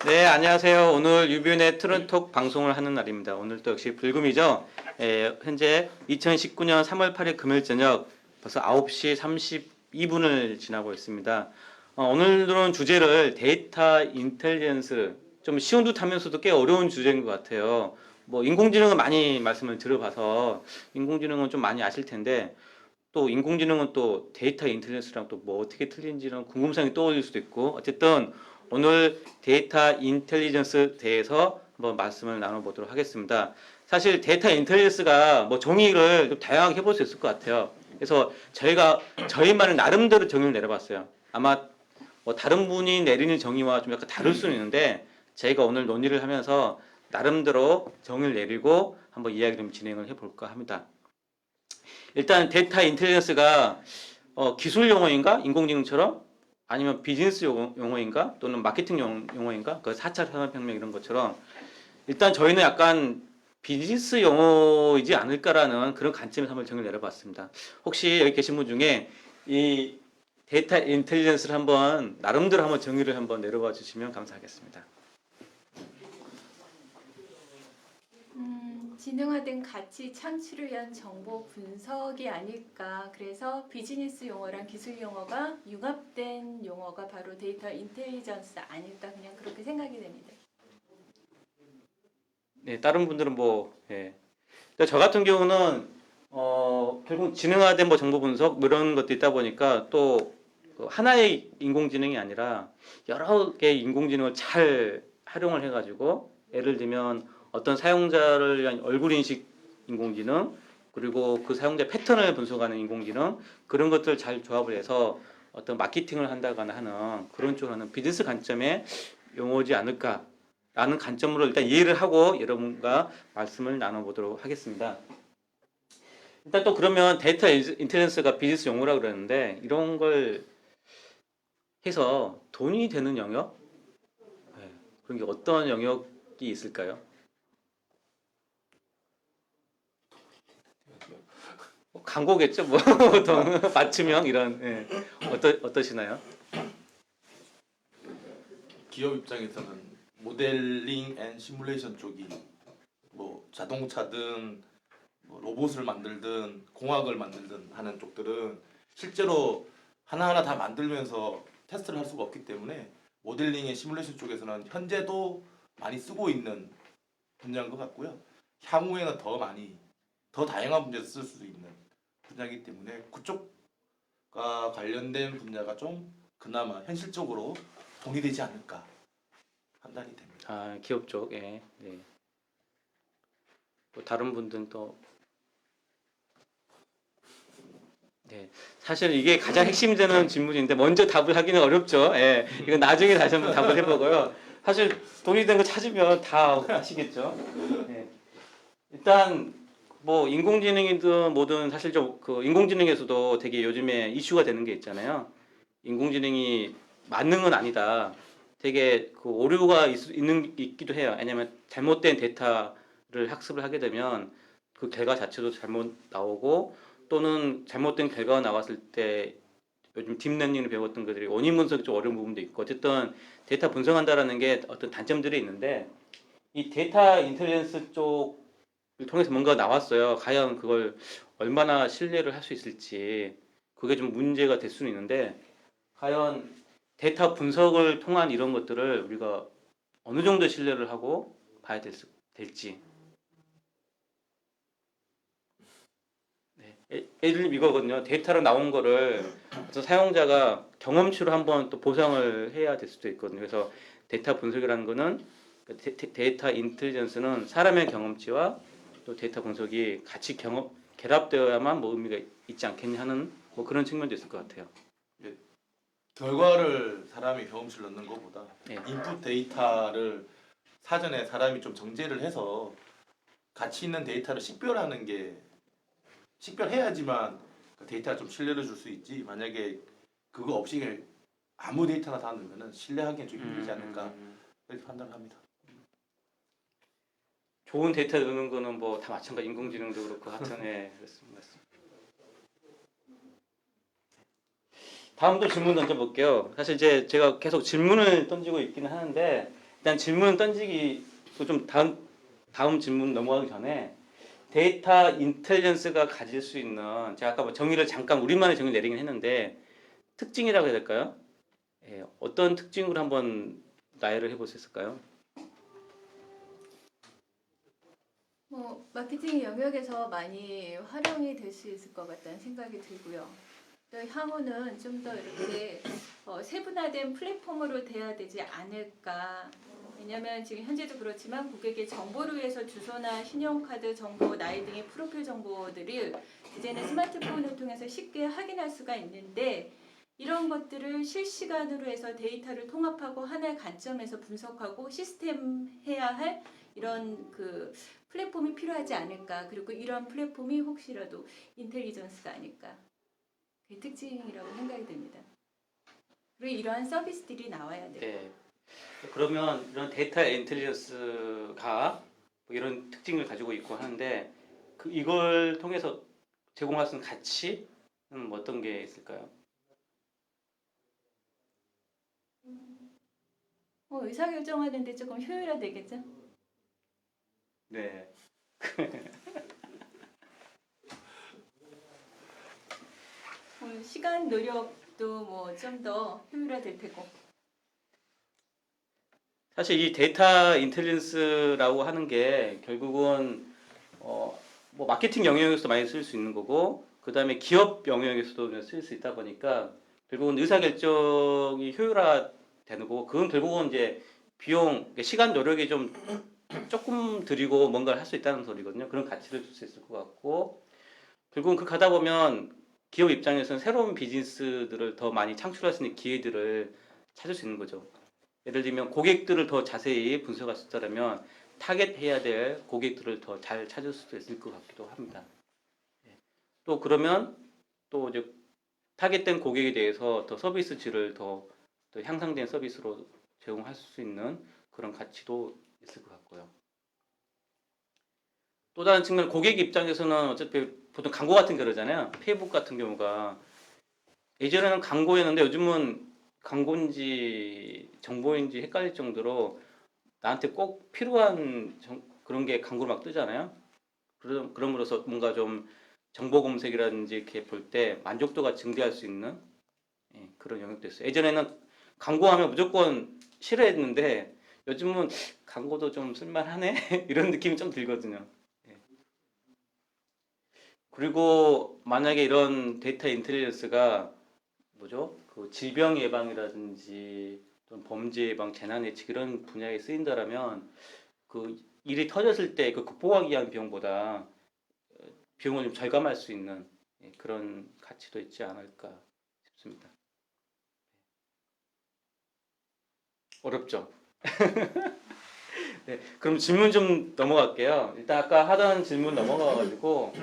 네, 안녕하세요. 오늘 유비은의 트론톡 방송을 하는 날입니다. 오늘 또 역시 불금이죠. 현재 2019년 3월 8일 금요일 저녁 벌써 9시 32분을 지나고 있습니다. 오늘은 주제를 데이터 인텔리전스, 좀 쉬운 듯 하면서도 꽤 어려운 주제인 것 같아요. 뭐 인공지능은 많이 말씀을 들어봐서 인공지능은 좀 많이 아실 텐데 또 인공지능은 또 데이터 인텔리전스랑 또 뭐 어떻게 틀린지는 궁금성이 떠올릴 수도 있고 어쨌든 오늘 데이터 인텔리전스 대해서 한번 말씀을 나눠보도록 하겠습니다. 사실 데이터 인텔리전스가 뭐 정의를 좀 다양하게 해볼 수 있을 것 같아요. 그래서 저희가 저희만의 나름대로 정의를 내려봤어요. 아마 뭐 다른 분이 내리는 정의와 좀 약간 다를 수는 있는데 저희가 오늘 논의를 하면서 나름대로 정의를 내리고 한번 이야기 좀 진행을 해볼까 합니다. 일단 데이터 인텔리전스가 기술 용어인가? 인공지능처럼? 아니면 비즈니스 용어인가? 또는 마케팅 용어인가? 그 4차 산업혁명 이런 것처럼 일단 저희는 약간 비즈니스 용어이지 않을까라는 그런 관점에서 한번 정의를 내려봤습니다. 혹시 여기 계신 분 중에 이 데이터 인텔리전스를 한번 나름대로 한번 정의를 한번 내려봐 주시면 감사하겠습니다. 지능화된 가치 창출을 위한 정보 분석이 아닐까. 그래서 비즈니스 용어랑 기술 용어가 융합된 용어가 바로 데이터 인텔리전스 아닐까, 그냥 그렇게 생각이 됩니다. 네, 다른 분들은 뭐, 예. 근데 저 같은 경우는, 결국 지능화된 뭐 정보 분석, 뭐 이런 것도 있다 보니까 또 하나의 인공지능이 아니라 여러 개의 인공지능을 잘 활용을 해가지고, 예를 들면 어떤 사용자를 위한 얼굴 인식 인공지능, 그리고 그 사용자 패턴을 분석하는 인공지능, 그런 것들을 잘 조합을 해서 어떤 마케팅을 한다거나 하는 그런 쪽으로 하는 비즈니스 관점의 용어지 않을까. 라는 관점으로 일단 이해를 하고 여러분과 말씀을 나눠보도록 하겠습니다. 일단 또 그러면 데이터 인텔리전스가 비즈니스 용어라고 그러는데 이런 걸 해서 돈이 되는 영역? 네, 그런 게 어떤 영역이 있을까요? 광고겠죠, 뭐 보통 맞춤형 이런 어떠시나요? 기업 입장에서는 모델링 앤 시뮬레이션 쪽이 뭐 자동차든 뭐 로봇을 만들든 공학을 만들든 하는 쪽들은 실제로 하나하나 다 만들면서 테스트를 할 수가 없기 때문에 모델링 앤 시뮬레이션 쪽에서는 현재도 많이 쓰고 있는 분야인 것 같고요. 향후에는 더 많이 더 다양한 분야에서 쓸 수 있는 분야이기 때문에 그쪽과 관련된 분야가 좀 그나마 현실적으로 돈이 되지 않을까 판단이 됩니다. 아, 기업 쪽에. 네. 또 다른 분들은 또 네, 사실 이게 가장 핵심이 되는 질문인데 먼저 답을 하기는 어렵죠. 예, 이건 나중에 다시 한번 답을 해보고요. 사실 돈이 된 거 찾으면 다 하시겠죠. 예. 일단 뭐 인공지능이든 뭐든 사실 좀 그 인공지능에서도 되게 요즘에 이슈가 되는 게 있잖아요. 인공지능이 만능은 아니다. 되게 그 오류가 있기도 해요. 왜냐하면 잘못된 데이터를 학습을 하게 되면 그 결과 자체도 잘못 나오고 또는 잘못된 결과가 나왔을 때 요즘 딥러닝을 배웠던 것들이 원인 분석이 좀 어려운 부분도 있고 어쨌든 데이터 분석한다라는 게 어떤 단점들이 있는데 이 데이터 인텔리전스 쪽을 통해서 뭔가 나왔어요. 과연 그걸 얼마나 신뢰를 할 수 있을지 그게 좀 문제가 될 수는 있는데 과연 데이터 분석을 통한 이런 것들을 우리가 어느 정도 신뢰를 하고 봐야 될지. 네. 예를 들면 이거거든요. 데이터로 나온 거를 어떤 사용자가 경험치로 한번 또 보상을 해야 될 수도 있거든요. 그래서 데이터 분석이라는 거는 데이터 인텔리전스는 사람의 경험치와 또 데이터 분석이 같이 결합되어야만 뭐 의미가 있지 않겠냐 하는 뭐 그런 측면도 있을 것 같아요. 결과를 사람이 경험치를 넣는 것보다 네. 인풋 데이터를 사전에 사람이 좀 정제를 해서 가치 있는 데이터를 식별해야지만 그 데이터를 좀 신뢰를 줄 수 있지. 만약에 그거 없이 그냥 아무 데이터나 다 넣으면 신뢰하기엔 좀 힘들지 않을까 이렇게 판단을 합니다. 좋은 데이터 넣는 거는 뭐 다 마찬가지 인공지능도 그렇고 하여튼 그렇습니다. 다음도 질문 던져볼게요. 사실 이제 제가 계속 질문을 던지고 있기는 하는데 일단 질문 던지기 좀 다음 질문 넘어가기 전에 데이터 인텔리전스가 가질 수 있는 제가 아까 뭐 정의를 잠깐 우리만의 정의를 내리긴 했는데 특징이라고 해야 될까요? 예, 어떤 특징으로 한번 나열을 해볼 수 있을까요? 뭐 마케팅 영역에서 많이 활용이 될 수 있을 것 같다는 생각이 들고요. 또 향후는 좀 더 이렇게 세분화된 플랫폼으로 돼야 되지 않을까. 왜냐하면 지금 현재도 그렇지만 고객의 정보를 위해서 주소나 신용카드 정보, 나이 등의 프로필 정보들을 이제는 스마트폰을 통해서 쉽게 확인할 수가 있는데 이런 것들을 실시간으로 해서 데이터를 통합하고 하나의 관점에서 분석하고 시스템해야 할 이런 그 플랫폼이 필요하지 않을까. 그리고 이런 플랫폼이 혹시라도 인텔리전스가 아닐까. 그게 특징이라고 생각이 됩니다. 그리고 이러한 서비스들이 나와야 돼요. 네. 그러면 이런 데이터 인텔리전스가 뭐 이런 특징을 가지고 있고 하는데 이걸 통해서 제공할 수 있는 가치는 뭐 어떤 게 있을까요? 의사결정하는데 조금 효율화되겠죠? 네. 시간 노력도 뭐 좀 더 효율화될 테고. 사실 이 데이터 인텔리전스라고 하는 게 결국은 뭐 마케팅 영역에서도 많이 쓸 수 있는 거고 그 다음에 기업 영역에서도 쓸 수 있다 보니까 결국은 의사결정이 효율화되는 거고 그건 결국은 이제 비용, 시간 노력이 좀 조금 들이고 뭔가를 할 수 있다는 소리거든요. 그런 가치를 줄 수 있을 것 같고 결국은 그 가다 보면 기업 입장에서는 새로운 비즈니스들을 더 많이 창출할 수 있는 기회들을 찾을 수 있는 거죠. 예를 들면 고객들을 더 자세히 분석할 수 있다면 타겟해야 될 고객들을 더 잘 찾을 수도 있을 것 같기도 합니다. 또 그러면 또 이제 타겟된 고객에 대해서 더 서비스 질을 더 향상된 서비스로 제공할 수 있는 그런 가치도 있을 것 같고요. 또 다른 측면 고객 입장에서는 어차피 보통 광고 같은 게 그러잖아요. 페이북 같은 경우가 예전에는 광고였는데 요즘은 광고인지 정보인지 헷갈릴 정도로 나한테 꼭 필요한 그런 게 광고로 막 뜨잖아요. 그럼으로써 뭔가 좀 정보 검색이라든지 이렇게 볼 때 만족도가 증대할 수 있는 그런 영역도 있어요. 예전에는 광고하면 무조건 싫어했는데 요즘은 광고도 좀 쓸만하네 이런 느낌이 좀 들거든요. 그리고 만약에 이런 데이터 인텔리전스가 뭐죠? 그 질병 예방이라든지 또는 범죄 예방, 재난 예측 이런 분야에 쓰인다라면 그 일이 터졌을 때 그 극복하기 위한 비용보다 비용을 좀 절감할 수 있는 그런 가치도 있지 않을까 싶습니다. 어렵죠? 네, 그럼 질문 좀 넘어갈게요. 일단 아까 하던 질문 넘어가가지고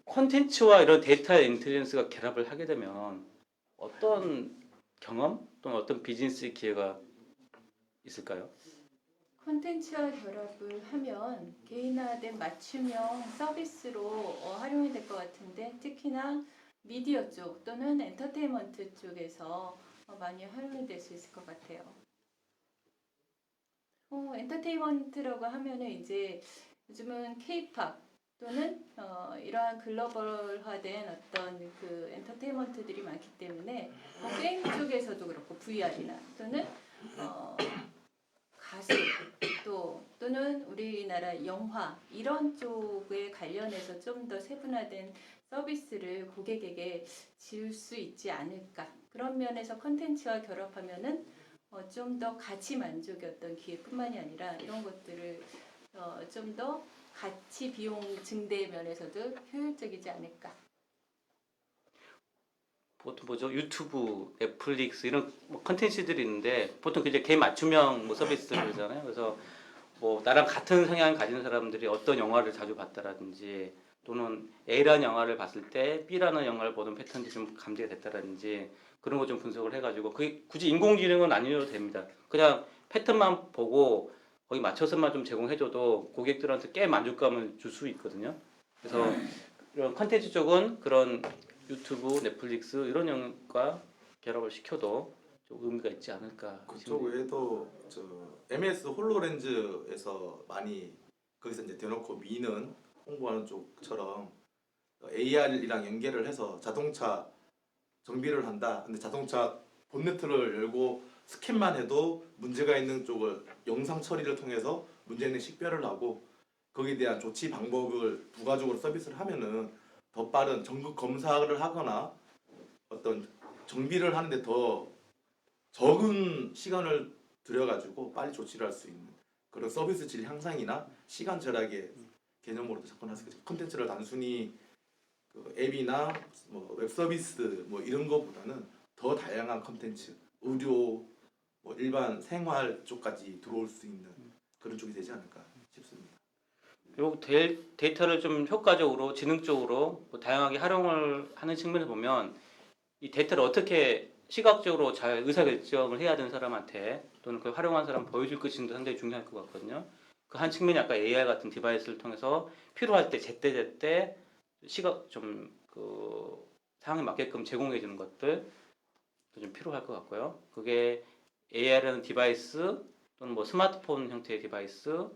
콘텐츠와 이런 데이터 인텔리전스가 결합을 하게 되면 어떤 경험 또는 어떤 비즈니스 기회가 있을까요? 콘텐츠와 결합을 하면 개인화된 맞춤형 서비스로 활용이 될 것 같은데 특히나 미디어 쪽 또는 엔터테인먼트 쪽에서 많이 활용이 될 수 있을 것 같아요. 엔터테인먼트라고 하면은 이제 요즘은 K-팝 또는 이러한 글로벌화된 어떤 그 엔터테인먼트들이 많기 때문에 게임 쪽에서도 그렇고 VR이나 또는 가수 또는 우리나라 영화 이런 쪽에 관련해서 좀 더 세분화된 서비스를 고객에게 줄 수 있지 않을까. 그런 면에서 컨텐츠와 결합하면은 좀 더 가치 만족의 어떤 기회뿐만이 아니라 이런 것들을 좀 더 가치 비용 증대 면에서도 효율적이지 않을까. 보통 뭐죠? 유튜브, 넷플릭스 이런 뭐 컨텐츠들이 있는데 보통 이제 개인 맞춤형 뭐 서비스들이잖아요. 그래서 뭐 나랑 같은 성향을 가진 사람들이 어떤 영화를 자주 봤다라든지 또는 A라는 영화를 봤을 때 B라는 영화를 보는 패턴이 좀 감지가 됐다라든지 그런 거 좀 분석을 해가지고 그게 굳이 인공지능은 아니어도 됩니다. 그냥 패턴만 보고 거기 맞춰서만 좀 제공해줘도 고객들한테 꽤 만족감을 줄 수 있거든요. 그래서 이런 컨텐츠 쪽은 그런 유튜브, 넷플릭스 이런 영역과 결합을 시켜도 좀 의미가 있지 않을까. 그쪽 외에도 저 MS 홀로렌즈에서 많이 거기서 이제 대놓고 미는 홍보하는 쪽처럼 AR이랑 연계를 해서 자동차 정비를 한다. 근데 자동차 본네트를 열고 스캔만 해도 문제가 있는 쪽을 영상 처리를 통해서 문제 있는 식별을 하고 거기에 대한 조치 방법을 부가적으로 서비스를 하면은 더 빠른 전극 검사를 하거나 어떤 정비를 하는데 더 적은 시간을 들여가지고 빨리 조치를 할 수 있는 그런 서비스 질 향상이나 시간 절약의 개념으로도 접근할 수 있겠죠. 콘텐츠를 단순히 그 앱이나 뭐 웹 서비스 뭐 이런 거보다는 더 다양한 콘텐츠, 의료, 뭐 일반 생활 쪽까지 들어올 수 있는 그런 쪽이 되지 않을까 싶습니다. 그리고 데이터를 좀 효과적으로 지능적으로 뭐 다양하게 활용을 하는 측면을 보면 이 데이터를 어떻게 시각적으로 잘 의사결정을 해야 되는 사람한테 또는 그걸 활용한 사람 보여줄 것인도 상당히 중요할 것 같거든요. 그 한 측면이 아까 AR 같은 디바이스를 통해서 필요할 때 제때 시각 좀 그 상황에 맞게끔 제공해 주는 것들도 좀 필요할 것 같고요. 그게 AR이라는 디바이스 또는 뭐 스마트폰 형태의 디바이스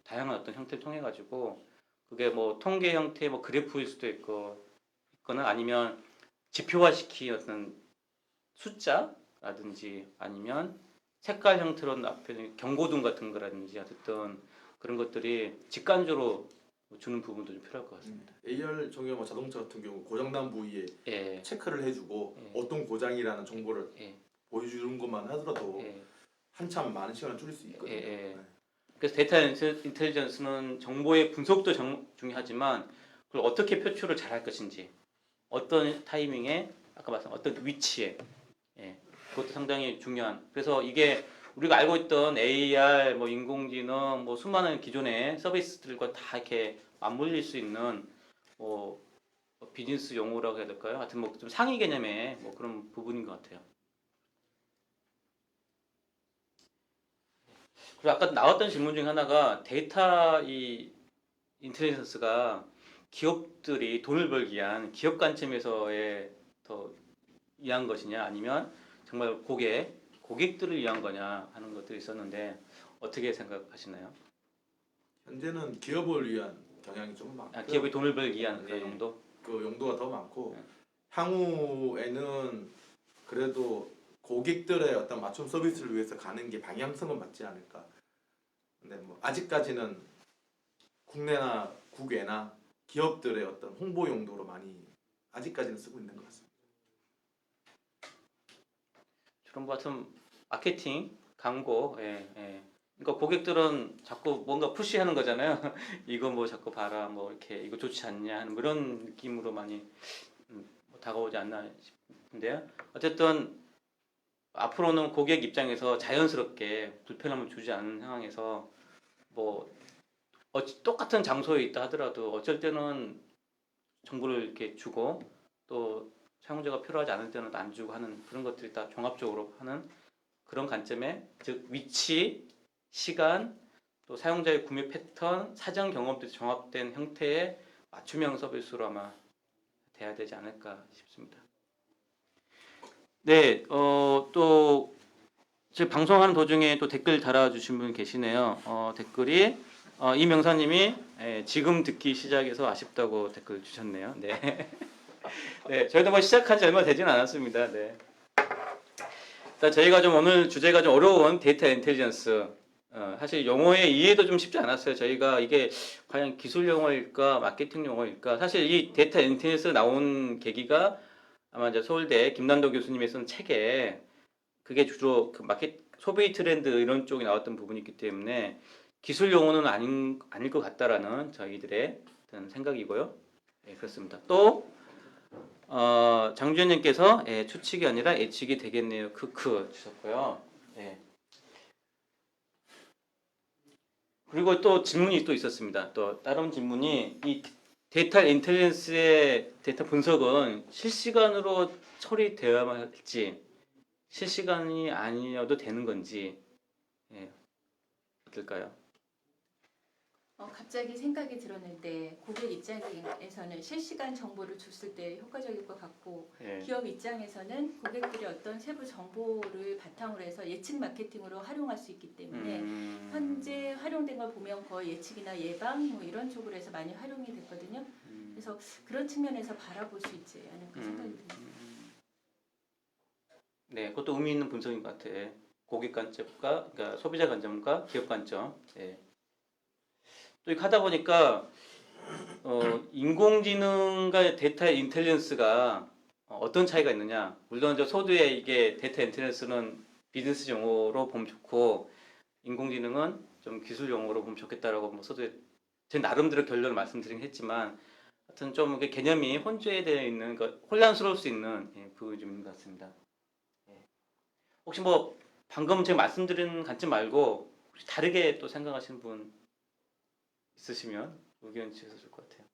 다양한 어떤 형태를 통해 가지고 그게 뭐 통계 형태의 뭐 그래프일 수도 있거나 아니면 지표화시킨 어떤 숫자라든지 아니면 색깔 형태로 앞에 경고등 같은 거라든지 어쨌든 그런 것들이 직관적으로 주는 부분도 좀 필요할 것 같습니다. AR 정형 자동차 같은 경우 고장난 부위에 예, 체크를 해주고 예. 어떤 고장이라는 정보를 예, 보여주는 것만 하더라도 예, 한참 많은 시간을 줄일 수 있거든요. 예, 예. 네. 그래서 데이터 인텔리전스는 정보의 분석도 중요하지만 그걸 어떻게 표출을 잘할 것인지 어떤 타이밍에 아까 말씀 어떤 위치에 예, 그것도 상당히 중요한. 그래서 이게 우리가 알고 있던 AR, 뭐 인공지능, 뭐 수많은 기존의 서비스들과 다 이렇게 맞물릴 수 있는 뭐 비즈니스 용어라고 해야 될까요? 하여튼 뭐 좀 상위 개념의 뭐 그런 부분인 것 같아요. 그리고 아까 나왔던 질문 중에 하나가 데이터 이 인텔리전스가 기업들이 돈을 벌기 위한 기업 관점에서의 더 위한 것이냐 아니면 정말 고객들을 위한 거냐 하는 것들이 있었는데 어떻게 생각하시나요? 현재는 기업을 위한 경향이 좀 많고요. 기업이 돈을 벌기 위한 그런 네. 용도? 그 용도가 더 많고 네. 향후에는 그래도 고객들의 어떤 맞춤 서비스를 위해서 가는 게 방향성은 맞지 않을까. 근데 뭐 아직까지는 국내나 국외나 기업들의 어떤 홍보 용도로 많이 아직까지는 쓰고 있는 것 같습니다. 그런 것 같은 마케팅, 광고, 예. 그러니까 고객들은 자꾸 뭔가 푸시하는 거잖아요. 이거 뭐 자꾸 봐라, 뭐 이렇게 이거 좋지 않냐 하는 그런 느낌으로 많이 뭐 다가오지 않나 싶은데요. 어쨌든 앞으로는 고객 입장에서 자연스럽게 불편함을 주지 않는 상황에서 뭐 똑같은 장소에 있다 하더라도 어쩔 때는 정보를 이렇게 주고 또 사용자가 필요하지 않을 때는 안 주고 하는 그런 것들이 다 종합적으로 하는 그런 관점에 즉 위치, 시간, 또 사용자의 구매 패턴, 사전 경험들이 종합된 형태의 맞춤형 서비스로 아마 돼야 되지 않을까 싶습니다. 네, 또 지금 방송하는 도중에 또 댓글 달아주신 분 계시네요. 댓글이 이명사님이 지금 듣기 시작해서 아쉽다고 댓글 주셨네요. 네, 네, 저희도 뭐 시작한 지 얼마 되지는 않았습니다. 네. 일단 저희가 좀 오늘 주제가 좀 어려운 데이터 인텔리전스. 사실 용어의 이해도 좀 쉽지 않았어요. 저희가 이게 과연 기술 용어일까, 마케팅 용어일까. 사실 이 데이터 인텔리전스 나온 계기가 아마 이제 서울대 김난도 교수님이 쓴 책에 그게 주로 그 소비 트렌드 이런 쪽이 나왔던 부분이 있기 때문에 기술 용어는 아닐 것 같다라는 저희들의 어떤 생각이고요. 네, 그렇습니다. 또 장주현님께서 추측이 아니라 예측이 되겠네요. 크크 주셨고요. 네. 그리고 또 질문이 또 있었습니다. 또 다른 질문이 이 데이터 인텔리전스의 데이터 분석은 실시간으로 처리되어야만 할지 실시간이 아니어도 되는 건지 어떨까요? 갑자기 생각이 들었는데 고객 입장에서는 실시간 정보를 줬을 때 효과적일 것 같고 예. 기업 입장에서는 고객들의 어떤 세부 정보를 바탕으로 해서 예측 마케팅으로 활용할 수 있기 때문에 현재 활용된 걸 보면 거의 예측이나 예방 뭐 이런 쪽으로 해서 많이 활용이 됐거든요. 그래서 그런 측면에서 바라볼 수 있지 않을까 생각이 듭니다. 네, 그것도 의미 있는 분석인 것 같아. 고객 관점과 그러니까 소비자 관점과 기업 관점. 예. 또 이렇게 하다 보니까 인공지능과 데이터 인텔리전스가 어떤 차이가 있느냐? 물론 저 소두에 이게 데이터 인텔리전스는 비즈니스 용어로 보면 좋고 인공지능은 좀 기술 용어로 보면 좋겠다라고 뭐 소두에 제 나름대로 결론을 말씀드리긴 했지만 하여튼 좀 이게 개념이 혼재되어 있는 혼란스러울 수 있는 부분이 좀 있는 것 같습니다. 예. 혹시 뭐 방금 제가 말씀드린 관점 말고 혹시 다르게 또 생각하시는 분 있으시면 의견 주셔서 좋을 것 같아요.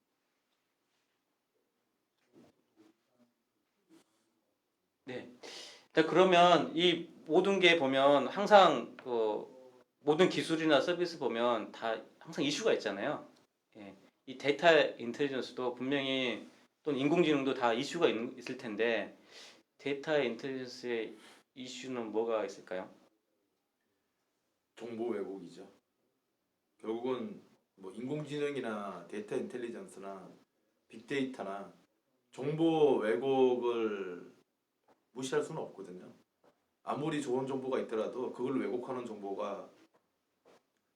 네. 일단 그러면 이 모든 게 보면 항상 모든 기술이나 서비스 보면 다 항상 이슈가 있잖아요. 예. 이 데이터 인텔리전스도 분명히 또는 인공지능도 다 이슈가 있을 텐데 데이터 인텔리전스의 이슈는 뭐가 있을까요? 정보 왜곡이죠. 결국은 뭐 인공지능이나 데이터 인텔리전스나 빅데이터나 정보 왜곡을 무시할 수는 없거든요. 아무리 좋은 정보가 있더라도 그걸 왜곡하는 정보가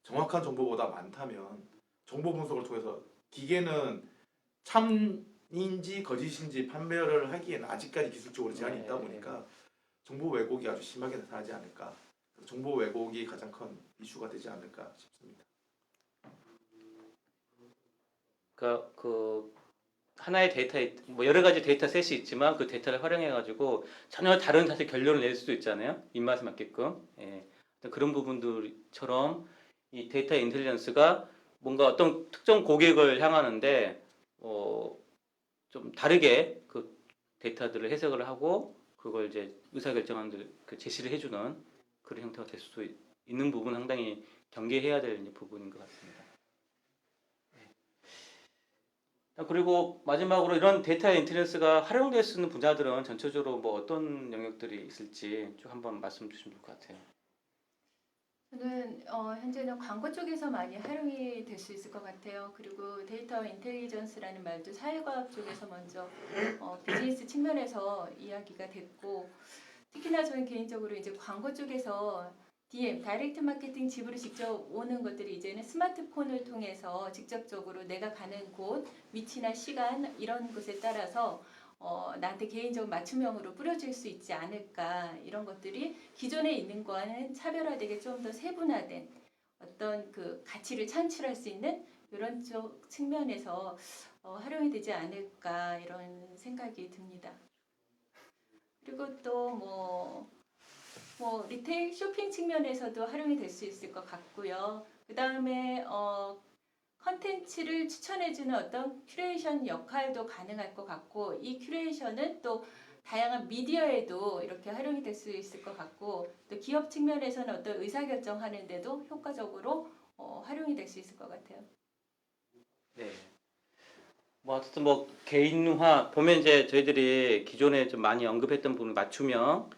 정확한 정보보다 많다면 정보 분석을 통해서 기계는 참인지 거짓인지 판별을 하기에는 아직까지 기술적으로 제한이 있다 보니까 정보 왜곡이 아주 심하게 나타나지 않을까. 정보 왜곡이 가장 큰 이슈가 되지 않을까 싶습니다. 그러니까 그 하나의 데이터 뭐 여러 가지 데이터 셋이 있지만 그 데이터를 활용해 가지고 전혀 다른 사실 결론을 낼 수도 있잖아요. 입맛에 맞게끔. 예. 그런 부분들처럼 이 데이터 인텔리전스가 뭔가 어떤 특정 고객을 향하는데 좀 다르게 그 데이터들을 해석을 하고 그걸 이제 의사결정하는 그 제시를 해주는 그런 형태가 될 수도 있는 부분 상당히 경계해야 될 부분인 것 같습니다. 그리고 마지막으로 이런 데이터 인텔리전스가 활용될 수 있는 분야들은 전체적으로 뭐 어떤 영역들이 있을지 좀 한번 말씀 주시면 좋을 것 같아요. 저는 현재는 광고 쪽에서 많이 활용이 될 수 있을 것 같아요. 그리고 데이터 인텔리전스라는 말도 사회과학 쪽에서 먼저 비즈니스 측면에서 이야기가 됐고 특히나 저는 개인적으로 이제 광고 쪽에서 DM, 다이렉트 마케팅 집으로 직접 오는 것들이 이제는 스마트폰을 통해서 직접적으로 내가 가는 곳, 위치나 시간 이런 것에 따라서 나한테 개인적 맞춤형으로 뿌려질 수 있지 않을까 이런 것들이 기존에 있는 거와는 차별화되게 좀 더 세분화된 어떤 그 가치를 창출할 수 있는 이런 쪽 측면에서 활용이 되지 않을까 이런 생각이 듭니다. 그리고 또 뭐 리테일 쇼핑 측면에서도 활용이 될 수 있을 것 같고요. 그 다음에 컨텐츠를 추천해주는 어떤 큐레이션 역할도 가능할 것 같고 이 큐레이션은 또 다양한 미디어에도 이렇게 활용이 될 수 있을 것 같고 또 기업 측면에서는 어떤 의사결정하는 데도 효과적으로 활용이 될 수 있을 것 같아요. 네. 뭐 어쨌든 뭐 개인화 보면 이제 저희들이 기존에 좀 많이 언급했던 부분 맞춤형,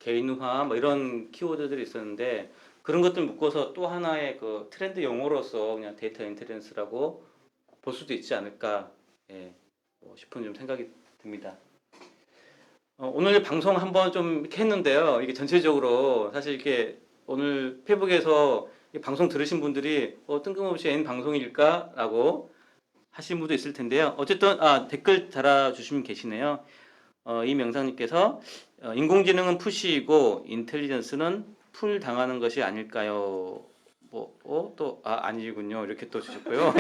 개인화 뭐 이런 키워드들이 있었는데 그런 것들 묶어서 또 하나의 그 트렌드 용어로서 그냥 데이터 인텔리전스라고 볼 수도 있지 않을까 싶은 좀 생각이 듭니다. 오늘 방송 한번 좀 이렇게 했는데요. 이게 전체적으로 사실 이렇게 오늘 페북에서 이 방송 들으신 분들이 뜬금없이 N 방송일까라고 하신 분도 있을 텐데요. 어쨌든 댓글 달아주시면 계시네요. 이명상님께서 인공지능은 푸시이고 인텔리전스는 풀 당하는 것이 아닐까요? 아니군요. 이렇게 또 주셨고요.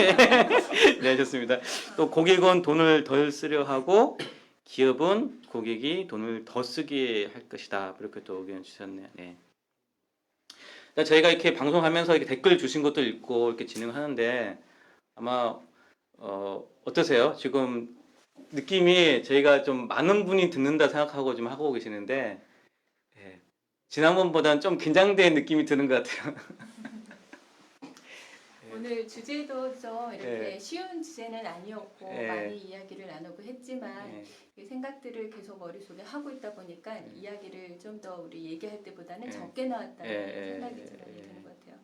네, 좋습니다. 또 고객은 돈을 덜 쓰려 하고 기업은 고객이 돈을 더 쓰게 할 것이다. 이렇게 또 의견 주셨네요. 네. 저희가 이렇게 방송하면서 이렇게 댓글 주신 것도 읽고 이렇게 진행하는데 아마 어떠세요? 지금 느낌이 저희가 좀 많은 분이 듣는다 생각하고 좀 하고 계시는데 지난번보다는 좀 긴장된 느낌이 드는 것 같아요. 오늘 주제도 좀 이렇게 예. 쉬운 주제는 아니었고 예. 많이 이야기를 나누고 했지만 예. 이 생각들을 계속 머릿속에 하고 있다 보니까 이야기를 좀 더 우리 얘기할 때보다는 예. 적게 나왔다는 예. 생각이 예. 좀 많이 예. 드는 것 같아요.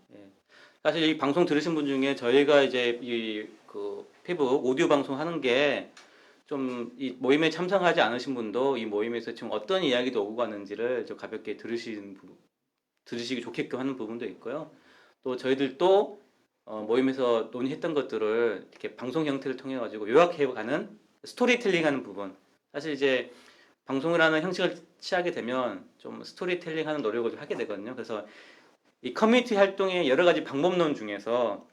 사실 이 방송 들으신 분 중에 저희가 이제 이 그 페북 오디오 방송 하는 게 좀 이 모임에 참석하지 않으신 분도 이 모임에서 지금 어떤 이야기도 오고 가는지를 좀 가볍게 들으시기 좋게끔 하는 부분도 있고요. 또 저희들도 모임에서 논의했던 것들을 이렇게 방송 형태를 통해 가지고 요약해가는 스토리텔링하는 부분. 사실 이제 방송이라는 형식을 취하게 되면 좀 스토리텔링하는 노력을 좀 하게 되거든요. 그래서 이 커뮤니티 활동의 여러 가지 방법론 중에서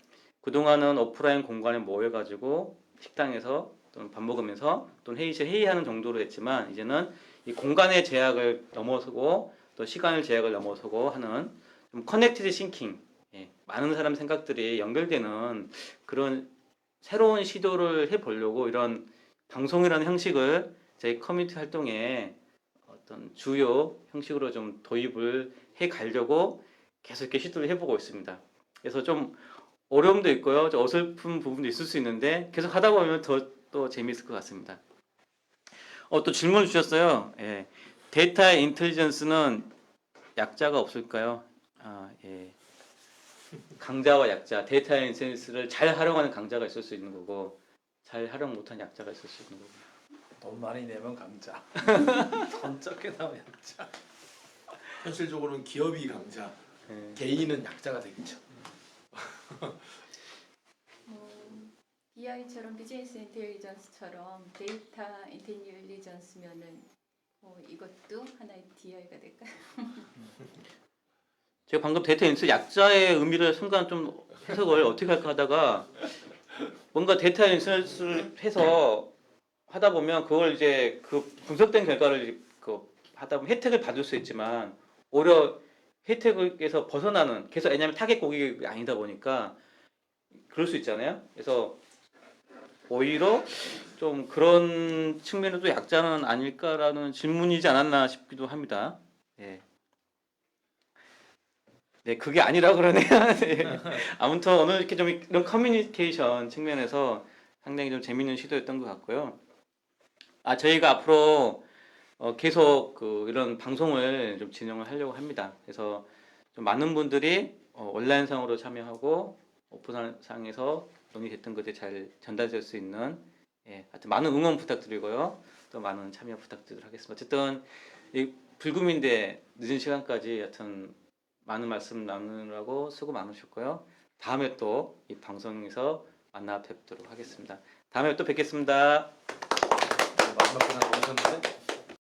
그동안은 오프라인 공간에 모여가지고 식당에서 또는 밥 먹으면서 또는 회의실 회의하는 정도로 했지만 이제는 이 공간의 제약을 넘어서고 또 시간의 제약을 넘어서고 하는 좀 커넥티드 싱킹, 많은 사람 생각들이 연결되는 그런 새로운 시도를 해보려고 이런 방송이라는 형식을 저희 커뮤니티 활동에 어떤 주요 형식으로 좀 도입을 해 가려고 계속 이렇게 시도를 해보고 있습니다. 그래서 좀 어려움도 있고요, 좀 어설픈 부분도 있을 수 있는데 계속 하다 보면 또 재미있을 것 같습니다. 또 질문을 주셨어요. 예. 데이터 인텔리전스는 약자가 없을까요? 예. 강자와 약자, 데이터 인텔리전스를 잘 활용하는 강자가 있을 수 있는 거고 잘 활용 못한 약자가 있을 수 있는 거고. 돈 많이 내면 강자. 돈 적게 나면 약자. 현실적으로는 기업이 강자, 예. 개인은 약자가 되겠죠. BI처럼 비즈니스 인텔리전스처럼 데이터 인텔리전스면은 이것도 하나의 DI가 될까요? 제가 방금 데이터 인텔리전스 약자의 의미를 순간 좀 해석을 어떻게 할까 하다가 뭔가 데이터 인텔리전스를 해서 하다 보면 그걸 이제 그 분석된 결과를 하다 보면 혜택을 받을 수 있지만 오히려 혜택에서 벗어나는 계속 왜냐하면 타겟 고객이 아니다 보니까 그럴 수 있잖아요. 그래서 오히려 좀 그런 측면에도 약자는 아닐까라는 질문이지 않았나 싶기도 합니다. 예. 네, 그게 아니라 그러네요. 네. 아무튼 오늘 이렇게 좀 이런 커뮤니케이션 측면에서 상당히 좀 재밌는 시도였던 것 같고요. 저희가 앞으로 계속 이런 방송을 좀 진행을 하려고 합니다. 그래서 좀 많은 분들이 온라인상으로 참여하고 오픈상에서 논의됐던 것들이 잘 전달될 수 있는 하여튼 많은 응원 부탁드리고요. 또 많은 참여 부탁드리도록 하겠습니다. 어쨌든 이 불금인데 늦은 시간까지 하여튼 많은 말씀 나누느라고 수고 많으셨고요. 다음에 또 이 방송에서 만나 뵙도록 하겠습니다. 다음에 또 뵙겠습니다. 마지막 그날 오셨는데